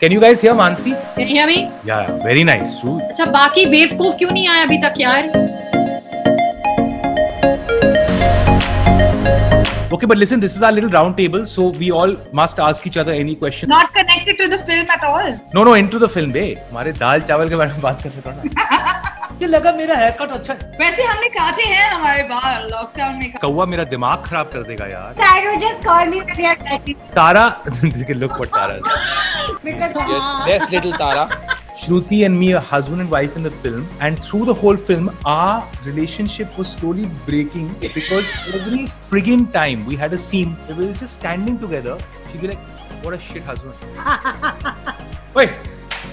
Can you guys hear Mansi? Can you hear me? Yeah, very nice. True. अच्छा बाकी बेवकूफ क्यों नहीं आया अभी तक यार? Okay, but listen, this is our little round table, so we all must ask each other any question. Not connected to the film at all. No, into the film, बे. हमारे दाल चावल के बारे में बात कर रहे थे ना. मुझे लगा मेरा हेयर कट अच्छा है. वैसे हमने काटे हैं हमारे बाल लॉकडाउन में. कौवा मेरा दिमाग खराब कर देगा यार. Tyro, just call me when you're ready. Tara, look what Tara is. Yes, little Tara. Shruti and me are husband and wife in the film, and through the whole film, our relationship was slowly breaking because every friggin' time we had a scene where we were just standing together, she'd be like, "What a shit husband." Wait,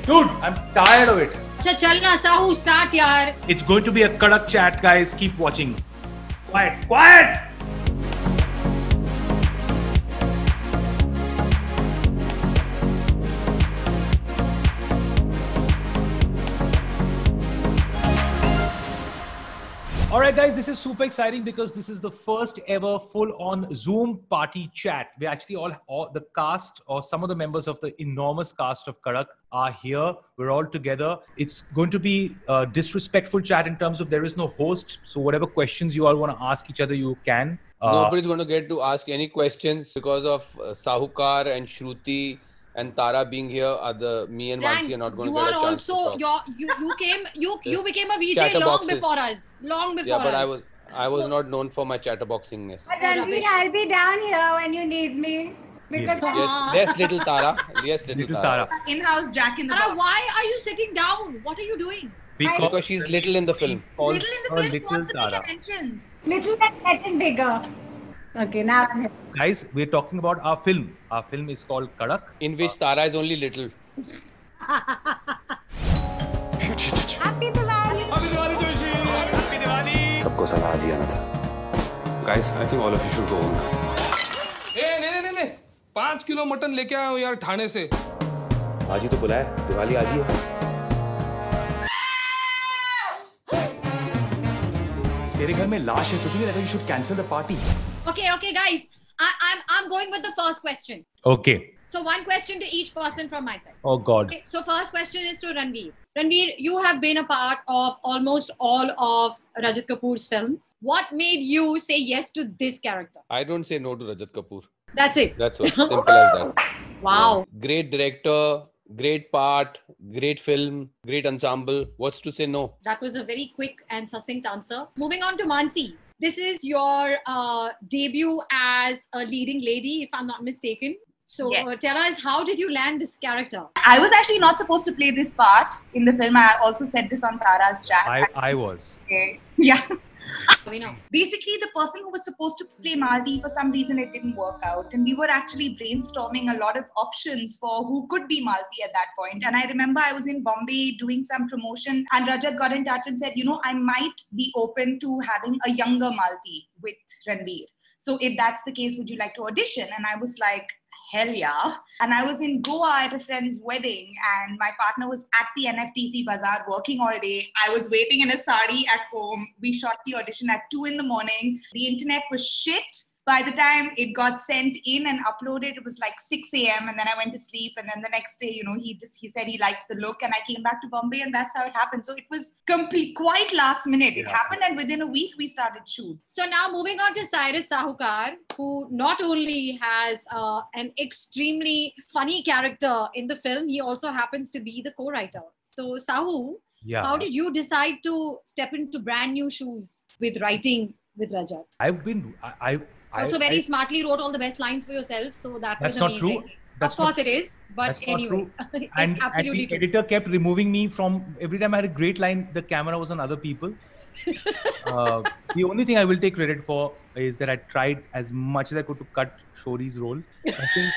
dude, I'm tired of it. अच्छा चल ना Sahu start यार. It's going to be a kadak chat, guys. Keep watching. Quiet. Alright guys, this is super exciting because this is the first ever full-on Zoom party chat. We actually all the cast or some of the members of the enormous cast of Kadak are here. We're all together. It's going to be a disrespectful chat in terms of there is no host. So whatever questions you all want to ask each other, you can. Nobody's going to get to ask any questions because of Sahukar and Shruti and Tara being here. Me and Mansi are not going to get a chance to talk. You became a VJ long before us. Yeah, but I was not known for my chatterboxingness. Ranveer, I'll be down here when you need me. Because Yes, little Tara. Yes, little Tara. In-house Jack in the Tara, Box. why are you sitting down? What are you doing? Because she's little in the film. Little in the film wants to make an entrance. little and getting bigger. Okay, now I'm here. Guys, we're talking about our film. Our film is called Kadak. In which Tara is only little. Happy Diwali! सबको सलाह दिया ना था. Guys, I think all of you should go home. नहीं 5 kilo mutton लेके आया हूँ यार ठाणे से. आज ही तो बुलाया. दिवाली आज ही है. तेरे घर में लाश है. तुझे नहीं लगा you should cancel the party? Okay, guys. I'm going with the first question. Okay. So one question to each person from my side. Oh God. Okay, so first question is to Ranveer. Ranveer, you have been a part of almost all of Rajat Kapoor's films. What made you say yes to this character? I don't say no to Rajat Kapoor. That's it. That's all. Simple as that. Wow. Great director, great part, great film, great ensemble. What's to say no? That was a very quick and succinct answer. Moving on to Mansi. This is your debut as a leading lady, if I'm not mistaken. So Yes. tell us, how did you land this character? I was actually not supposed to play this part in the film. I also said this on Tara's chat. I was. Okay. Yeah. We know. Basically, the person who was supposed to play Malti, for some reason it didn't work out. And we were actually brainstorming a lot of options for who could be Malti at that point. And I remember I was in Bombay doing some promotion and Rajat got in touch and said, I might be open to having a younger Malti with Ranveer. So if that's the case, would you like to audition? And I was like, hell yeah. And I was in Goa at a friend's wedding and my partner was at the NFTC Bazaar working all day. I was waiting in a sari at home. We shot the audition at 2 a.m. The internet was shit. By the time it got sent in and uploaded, it was like 6 a.m. And then I went to sleep. And then the next day, he said he liked the look and I came back to Bombay and that's how it happened. So it was quite last minute. It happened and within a week we started shoot. So now moving on to Cyrus Sahukar, who not only has an extremely funny character in the film, he also happens to be the co-writer. So Sahu, how did you decide to step into brand new shoes with writing with Rajat? Also very smartly wrote all the best lines for yourself, so that was amazing. Not true. Of course it is, but anyway, it's absolutely and the true. editor kept removing me from every time I had a great line, the camera was on other people. The only thing I will take credit for is that I tried as much as I could to cut Shori's role. I think,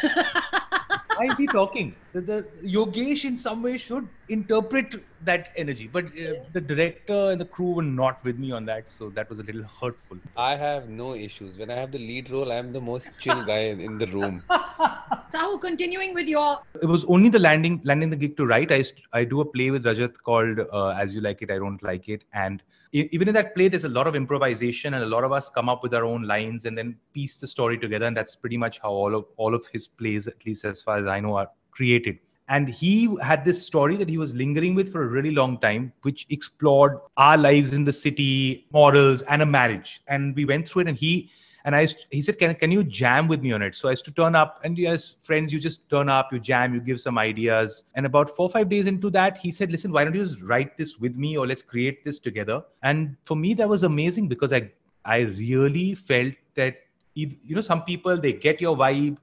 why is he talking? The Yogesh in some way should interpret that energy, but the director and the crew were not with me on that, so that was a little hurtful. I have no issues. When I have the lead role, I am the most chill guy in the room. Sahu, continuing with your... It was only the landing the gig to write. I do a play with Rajat called As You Like It, I Don't Like It. And even in that play, there's a lot of improvisation and a lot of us come up with our own lines and then piece the story together. And that's pretty much how all of his plays, at least as far as I know, are created. And he had this story that he was lingering with for a really long time, which explored our lives in the city, morals, and a marriage. And we went through it, and he said, can you jam with me on it? So I used to turn up, and as friends, you just turn up, you jam, you give some ideas. And about 4 or 5 days into that, he said, listen, why don't you just write this with me, or let's create this together? And for me, that was amazing, because I really felt that, some people, they get your vibe,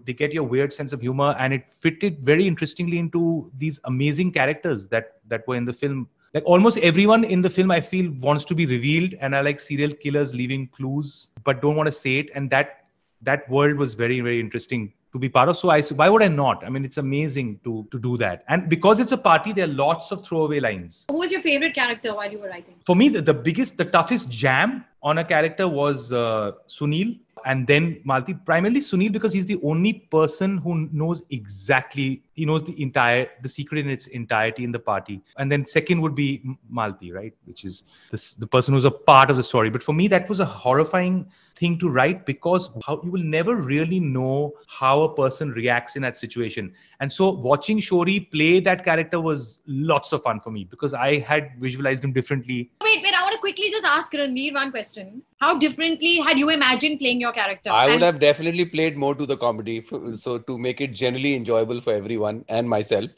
they get your weird sense of humor, and it fitted very interestingly into these amazing characters that were in the film. Like almost everyone in the film, I feel, wants to be revealed, and are like serial killers leaving clues but don't want to say it. And that world was very, very interesting to be part of. So why would I not? I mean, it's amazing to do that. And because it's a party, there are lots of throwaway lines. Who was your favorite character while you were writing? For me, the toughest jam on a character was Sunil. And then Malti, primarily Sunil, because he's the only person who knows exactly, he knows the secret in its entirety in the party. And then second would be Malti, right? Which is the person who's a part of the story. But for me, that was a horrifying thing to write, because you will never really know how a person reacts in that situation. And so watching Shori play that character was lots of fun for me, because I had visualized him differently. Wait, I want to quickly just ask Ranveer one question. How differently had you imagined playing your character? I would have definitely played more to the comedy, so to make it generally enjoyable for everyone and myself.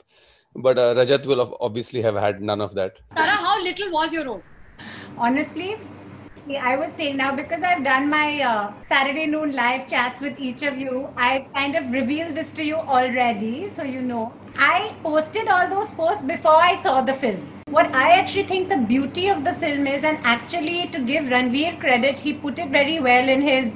But Rajat will obviously have had none of that. Tara, how little was your role? Honestly, I was saying now, because I've done my Saturday noon live chats with each of you, I kind of revealed this to you already, so you know. I posted all those posts before I saw the film. What I actually think the beauty of the film is, and actually to give Ranveer credit, he put it very well in his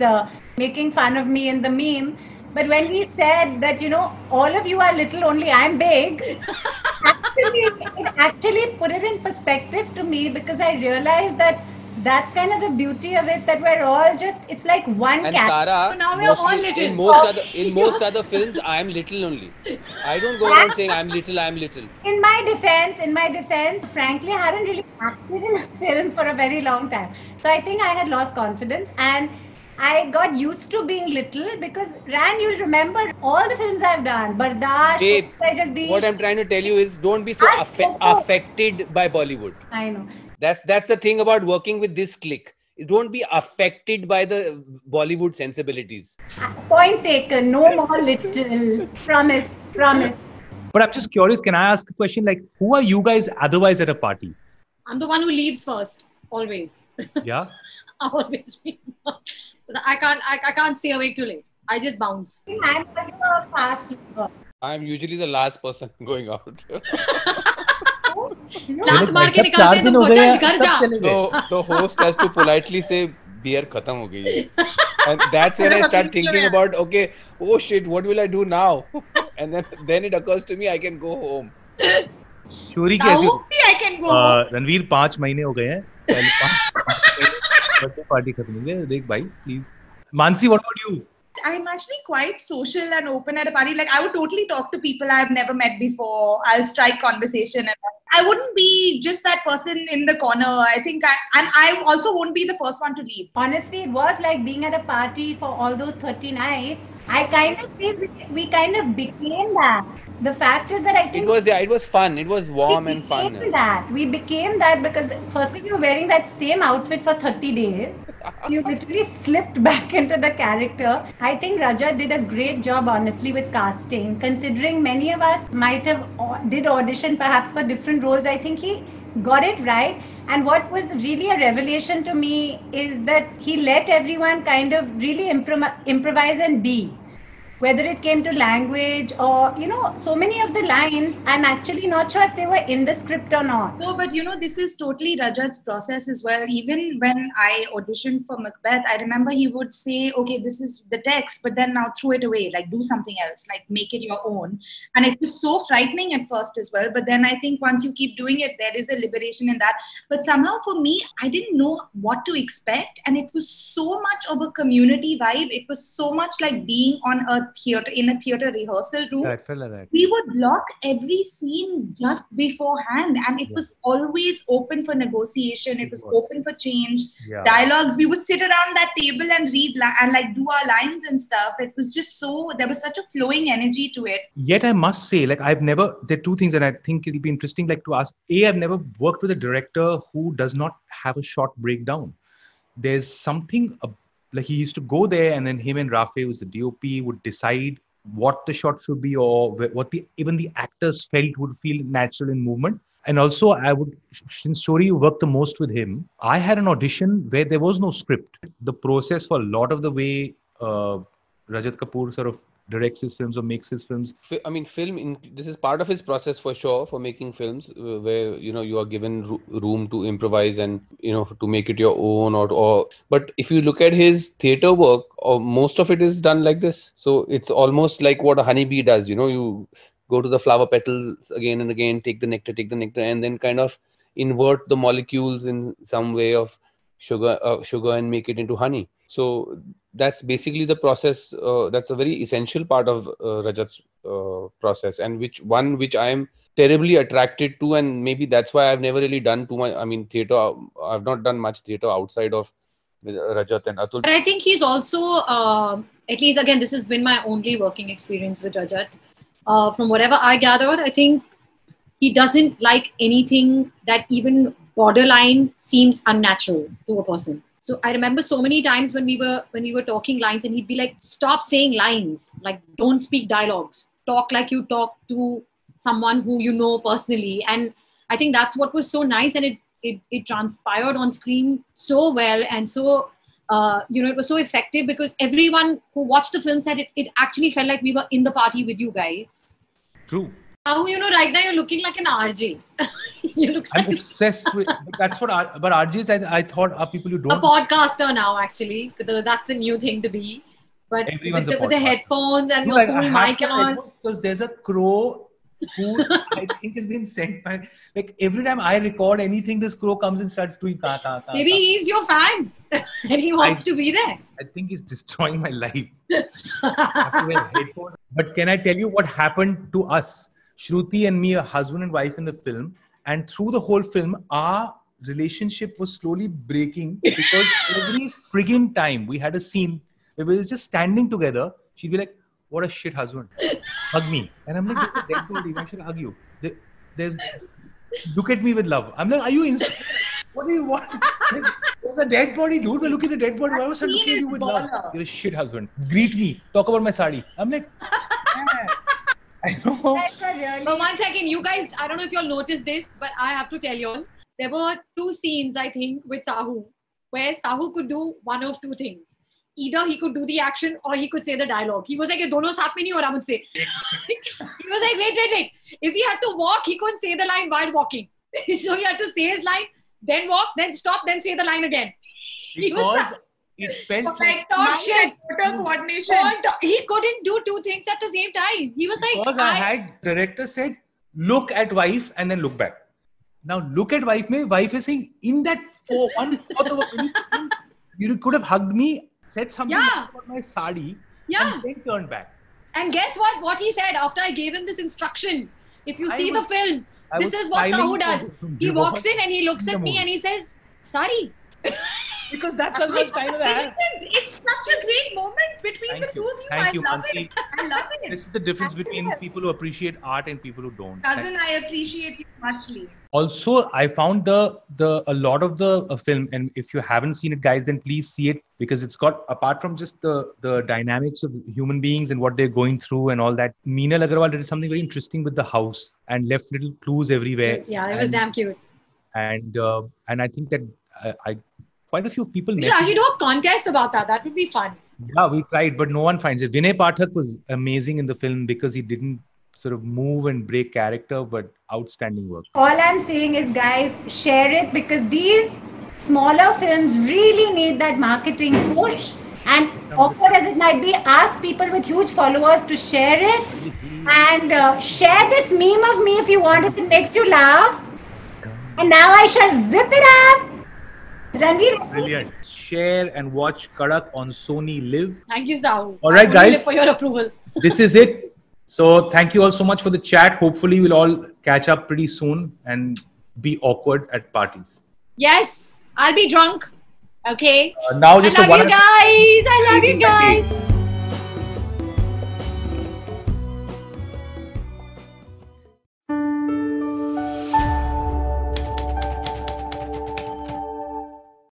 making fun of me in the meme. But when he said that, all of you are little, only I'm big, it actually put it in perspective to me, because I realized that that's kind of the beauty of it, that we're all just, it's like one and cat. Tara, so now we're all little. In most other films, I am little only. I don't go around saying I'm little. In my defense, frankly, I hadn't really acted in a film for a very long time. So I think I had lost confidence, and I got used to being little, because Ran, you'll remember all the films I've done. Bardash, Jagdish. What I'm trying to tell you is, don't be so affected by Bollywood. I know. That's the thing about working with this clique. Don't be affected by the Bollywood sensibilities. Point taken. No more little. Promise. But I'm just curious, can I ask a question? Like, who are you guys otherwise at a party? I'm the one who leaves first. Always. Yeah? I always leave. I can't stay awake too late. I just bounce. I'm a fast leaver. I'm usually the last person going out. लात मार के निकालते तुमको, चल घर जा. So the host has to politely say, beer khatam ho gayi hai. And that's when I start thinking about, okay, oh shit, what will I do now? And then it occurs to me, I can go home. Shori कैसी? I can go home. Ranveer 5 महीने हो गए हैं. पहले party खत्म हो गई. देख भाई, please. Mansi, what about you? I'm actually quite social and open at a party. Like, I would totally talk to people I've never met before. I'll strike conversation. And I wouldn't be just that person in the corner. I think I also won't be the first one to leave. Honestly, it was like being at a party for all those 30 nights. I kind of feel we kind of became that. The fact is that I think it was fun. It was warm and fun. We became that because firstly we were wearing that same outfit for 30 days. You literally slipped back into the character. I think Raja did a great job, honestly, with casting. Considering many of us might have did audition perhaps for different roles, I think he got it right. And what was really a revelation to me is that he let everyone kind of really improvise and be. Whether it came to language or, so many of the lines, I'm actually not sure if they were in the script or not. No, but this is totally Rajat's process as well. Even when I auditioned for Macbeth, I remember he would say, okay, this is the text, but then now throw it away, like do something else, like make it your own. And it was so frightening at first as well. But then I think once you keep doing it, there is a liberation in that. But somehow for me, I didn't know what to expect. And it was so much of a community vibe. It was so much like being on a in a theater rehearsal room. Yeah, I felt like that. We would block every scene just beforehand, and it was always open for negotiation. It was open for change. Yeah. Dialogues. We would sit around that table and read and like do our lines and stuff. It was just there was such a flowing energy to it. Yet I must say, like, there are two things, and I think it'll be interesting, like, to ask. I've never worked with a director who does not have a shot breakdown. There's something like he used to go there, and then him and Rafe, who's the DOP, would decide what the shot should be, or what even the actors felt would feel natural in movement. And also, since Shori, you worked the most with him, I had an audition where there was no script. The process for a lot of the way Rajat Kapoor sort of directs his films or makes his films. I mean, this is part of his process for sure, for making films, where, you are given room to improvise and, to make it your own. But if you look at his theater work, most of it is done like this. So it's almost like what a honeybee does. You go to the flower petals again and again, take the nectar, and then kind of invert the molecules in some way of sugar and make it into honey. So that's basically the process. That's a very essential part of Rajat's process, and which I am terribly attracted to, and maybe that's why I've never really done too much. I mean, theater. I've not done much theater outside of Rajat and Atul. But I think he's also, at least again, this has been my only working experience with Rajat. From whatever I gathered, I think he doesn't like anything that even borderline seems unnatural to a person. So I remember so many times when we were talking lines, and he'd be like, "Stop saying lines. Like, don't speak dialogues. Talk like you talk to someone who you know personally." And I think that's what was so nice, and it transpired on screen so well, and so it was so effective, because everyone who watched the film said it actually felt like we were in the party with you guys. True. Now, right now you're looking like an RJ. I'm obsessed with that's what. But RJs, I thought, are people who don't. A podcaster now, actually. That's the new thing to be. But with the headphones and your cool mic on. Because there's a crow who I think has been sent by. Like, every time I record anything, this crow comes and starts doing ka ka ka. Maybe he's your fan and he wants to be there. I think he's destroying my life. I have to wear headphones. But can I tell you what happened to us? Shruti and me are husband and wife in the film. And through the whole film, our relationship was slowly breaking, because every friggin' time we had a scene where we were just standing together, she'd be like, "What a shit husband. Hug me." And I'm like, "There's a dead body. I should hug you. Look at me with love." I'm like, "Are you insane? What do you want? There's a dead body, dude. We're looking at the dead body. Why was I looking at you with love? You're a shit husband. Greet me. Talk about my sari." I'm like, I know. But one second, you guys, I don't know if you all noticed this, but I have to tell you all, there were 2 scenes, I think, with Sahu, where Sahu could do one of 2 things. Either he could do the action or he could say the dialogue. He was like, "Ye dono saath mein nahi ho raha mujhse." He was like, wait. If he had to walk, he couldn't say the line while walking. So he had to say his line, then walk, then stop, then say the line again. Because it felt like shit. Coordination. He couldn't do 2 things at the same time. He was like, because director said, "Look at wife and then look back." Now look at wife. Wife is saying, in that 1/4 of a minute, you could have hugged me, said something about my sari, and then turned back. And guess what? What he said after I gave him this instruction. If you see the film, this is what Sahu does. He walks in and he looks at me and he says, "Sari." Because that's as much time as I have. It's such a great moment between the two of you. Thank you, I love Mansi. it. I love it. This is the difference between people who appreciate art and people who don't. Cousin, I appreciate you muchly. Also, I found a lot of the film, and if you haven't seen it, guys, then please see it, because it's got, apart from just the dynamics of human beings and what they're going through and all that, Meenal Agarwal did something very interesting with the house and left little clues everywhere. Yeah, it was damn cute. And I think that quite a few people. We should actually do a contest about that. That would be fun. Yeah, we tried, but no one finds it. Vinay Pathak was amazing in the film because he didn't sort of move and break character, but outstanding work. All I'm saying is, guys, share it, because these smaller films really need that marketing push. And awkward as it might be, ask people with huge followers to share it. And share this meme of me if you want, if it makes you laugh. And now I shall zip it up. Ranveer. Brilliant. Share and watch Kadak on Sony Live. Thank you, Sahu. All right, guys. For your approval. this is it. So thank you all so much for the chat. Hopefully we'll all catch up pretty soon and be awkward at parties. Yes, I'll be drunk. Okay. Now just I love you guys. I love you guys.